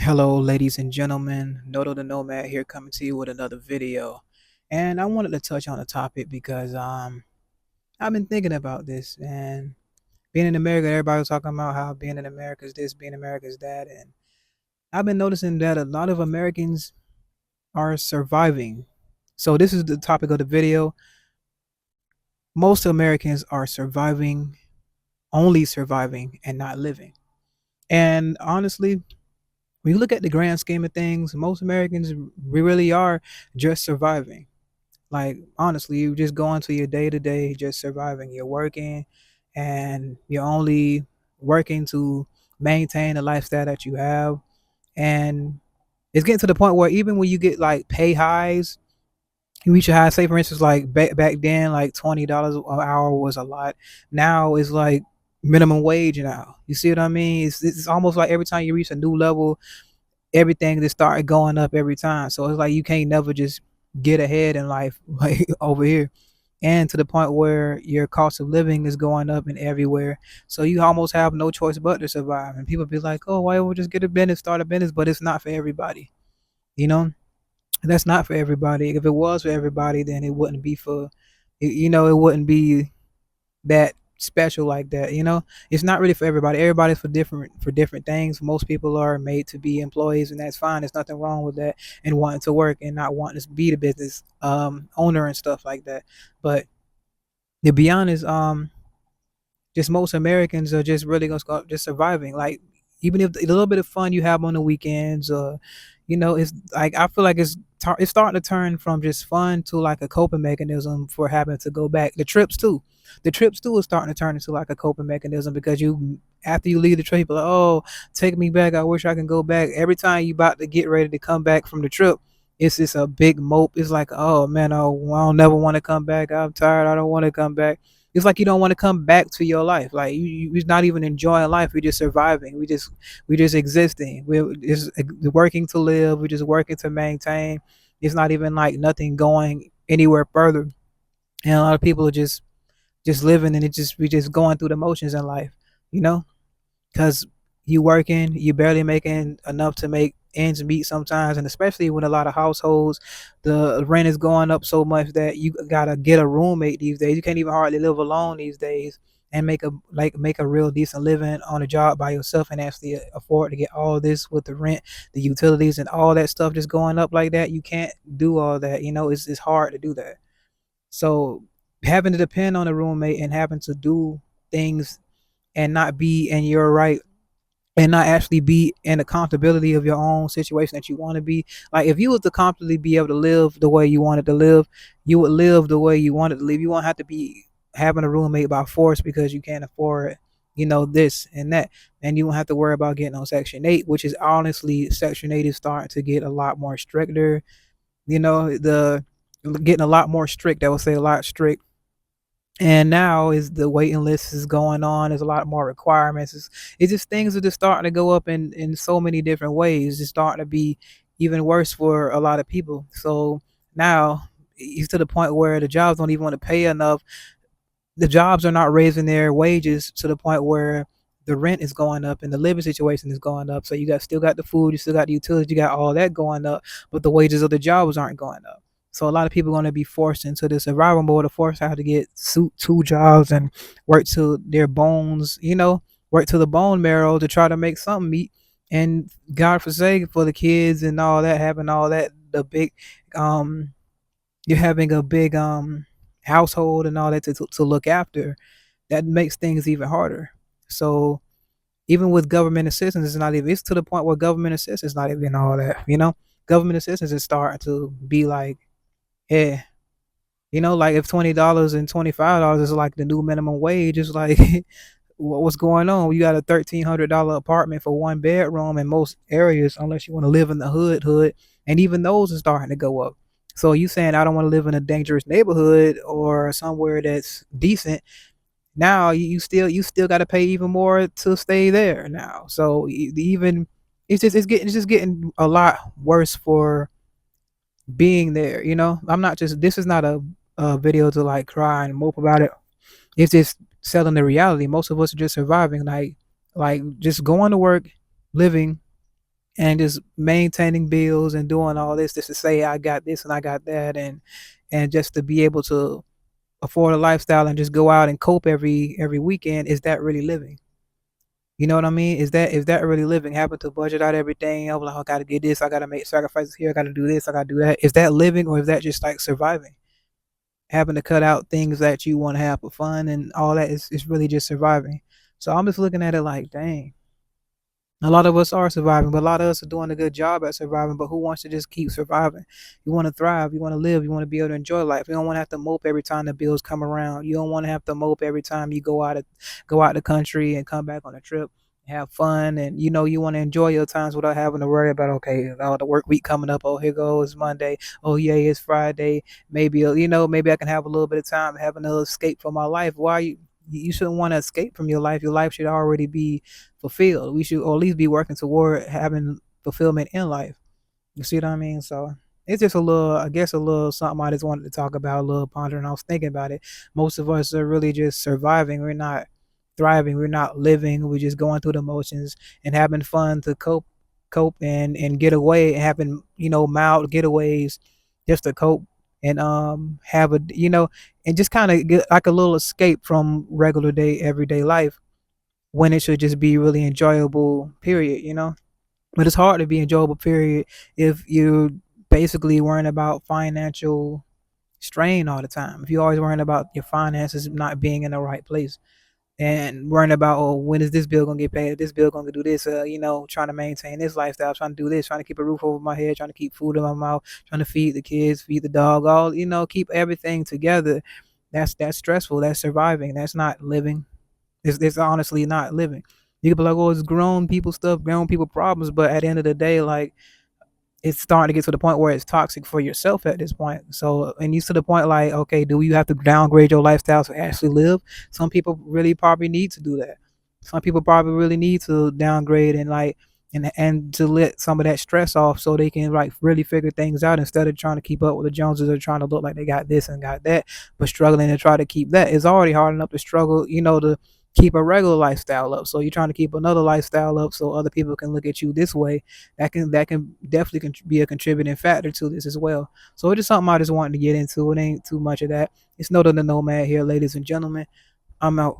Hello, ladies and gentlemen. Noto the Nomad here, coming to you with another video. And I wanted to touch on a topic because I've been thinking about this, and being in America, everybody was talking about how being in America is this, being in America is that, and I've been noticing that a lot of Americans are surviving. So this is the topic of the video. Most Americans are surviving, only surviving, and not living. And honestly, when you look at the grand scheme of things, most Americans, we really are just surviving. Like, honestly, you just go into your day to day, just surviving. You're working, and you're only working to maintain the lifestyle that you have. And it's getting to the point where even when you get like pay highs, you reach a high. Say for instance, like back then, like $20 an hour was a lot. Now it's like minimum wage now. You see what I mean? It's almost like every time you reach a new level, everything just started going up every time. So it's like you can't never just get ahead in life like over here. And to the point where your cost of living is going up in everywhere. So you almost have no choice but to survive. And people be like, oh, why don't we just get a business, start a business? But it's not for everybody. You know, that's not for everybody. If it was for everybody, then it wouldn't be for, it wouldn't be that special like that. It's not really for everybody. Everybody's for different things. Most people are made to be employees, and that's fine. There's nothing wrong with that, and wanting to work and not wanting to be the business owner and stuff like that. But to be honest, just most Americans are just really gonna start just surviving. Like, even if the little bit of fun you have on the weekends, it's like I feel like it's starting to turn from just fun to like a coping mechanism for having to go back. The trips too is starting to turn into like a coping mechanism because you after you leave the trip, you're like, oh, take me back. I wish I can go back. Every time you about to get ready to come back from the trip, it's just a big mope. It's like, oh man, oh, I don't never want to come back. I'm tired. I don't want to come back. It's like you don't want to come back to your life. Like you're not even enjoying life. We're just surviving. We just existing. We're just working to live. We're just working to maintain. It's not even like nothing going anywhere further. And a lot of people are just living, and we just going through the motions in life. You know, because you working, you barely making enough to make ends meet sometimes, and especially when a lot of households, the rent is going up so much that you gotta get a roommate these days. You can't even hardly live alone these days and make a real decent living on a job by yourself and actually afford to get all this with the rent, the utilities, and all that stuff just going up like that. You can't do all that. It's hard to do that. So having to depend on a roommate and having to do things and not be in your right and not actually be in accountability of your own situation that you want to be. Like, if you was to comfortably be able to live the way you wanted to live, you would live the way you wanted to live. You won't have to be having a roommate by force because you can't afford this and that. And you won't have to worry about getting on Section 8, which is honestly, Section 8 is starting to get a lot more stricter. The getting a lot more strict. I would say a lot strict. And now is the waiting list is going on. There's a lot more requirements. It's just things are just starting to go up in so many different ways. It's starting to be even worse for a lot of people. So now it's to the point where the jobs don't even want to pay enough. The jobs are not raising their wages to the point where the rent is going up and the living situation is going up. So you got the food, you still got the utilities, you got all that going up, but the wages of the jobs aren't going up. So a lot of people are going to be forced into the survival mode, of forced how to get two jobs and work to their bones, work to the bone marrow to try to make something meet. And God forsake for the kids and all that, having all that, the big um you're having a big household and all that to look after. That makes things even harder. So even with government assistance, it's to the point where government assistance is not even all that. Government assistance is starting to be like, yeah, like if $20 and $25 is like the new minimum wage, it's like what's going on? You got a $1,300 apartment for one bedroom in most areas, unless you want to live in the hood, and even those are starting to go up. So you saying I don't want to live in a dangerous neighborhood or somewhere that's decent? Now you still got to pay even more to stay there now. So even it's just getting a lot worse for being there. I'm not just this is not a video to like cry and mope about it. It's just selling the reality. Most of us are just surviving, like just going to work, living, and just maintaining bills and doing all this just to say I got this and I got that, and just to be able to afford a lifestyle and just go out and cope every weekend, is that really living? You know what I mean? Is that really living? Having to budget out everything. I'm like, oh, I gotta get this, I gotta make sacrifices here, I gotta do this, I gotta do that. Is that living, or is that just like surviving? Having to cut out things that you want to have for fun and all that is really just surviving. So I'm just looking at it like, dang, a lot of us are surviving, but a lot of us are doing a good job at surviving. But who wants to just keep surviving? You want to thrive. You want to live. You want to be able to enjoy life. You don't want to have to mope every time the bills come around. You don't want to have to mope every time you go out the country and come back on a trip. Have fun, and you want to enjoy your times without having to worry about, okay, the work week coming up. Oh, here goes Monday. Oh yeah, it's Friday. Maybe maybe I can have a little bit of time, have another escape from my life. Why you shouldn't want to escape from your life? Your life should already be fulfilled. We should, or at least be working toward having fulfillment in life. You see what I mean? So it's just a little, I guess, a little something I just wanted to talk about, a little pondering. I was thinking about it. Most of us are really just surviving. We're not thriving. We're not living. We're just going through the motions and having fun to cope and get away, and having mild getaways just to cope and have a and just kind of get like a little escape from regular day everyday life, when it should just be really enjoyable, period. But it's hard to be enjoyable, period, if you're basically worrying about financial strain all the time. If you're always worrying about your finances not being in the right place, and worrying about, oh, when is this bill gonna get paid, this bill gonna do this, trying to maintain this lifestyle, trying to do this, trying to keep a roof over my head, trying to keep food in my mouth, trying to feed the kids, feed the dog, all keep everything together. That's stressful. That's surviving. That's not living. It's honestly not living. You could be like, oh, it's grown people stuff, grown people problems, but at the end of the day, like, it's starting to get to the point where it's toxic for yourself at this point. So, and you to the point like, okay, do you have to downgrade your lifestyle to actually live? Some people really probably need to do that. Some people probably really need to downgrade and like and to let some of that stress off so they can like really figure things out, instead of trying to keep up with the Joneses or trying to look like they got this and got that, but struggling to try to keep that. It's already hard enough to struggle, to keep a regular lifestyle up. So you're trying to keep another lifestyle up so other people can look at you this way. That can definitely be a contributing factor to this as well. So it's just something I just wanted to get into. It ain't too much of that. It's Noto the Nomad here, ladies and gentlemen. I'm out.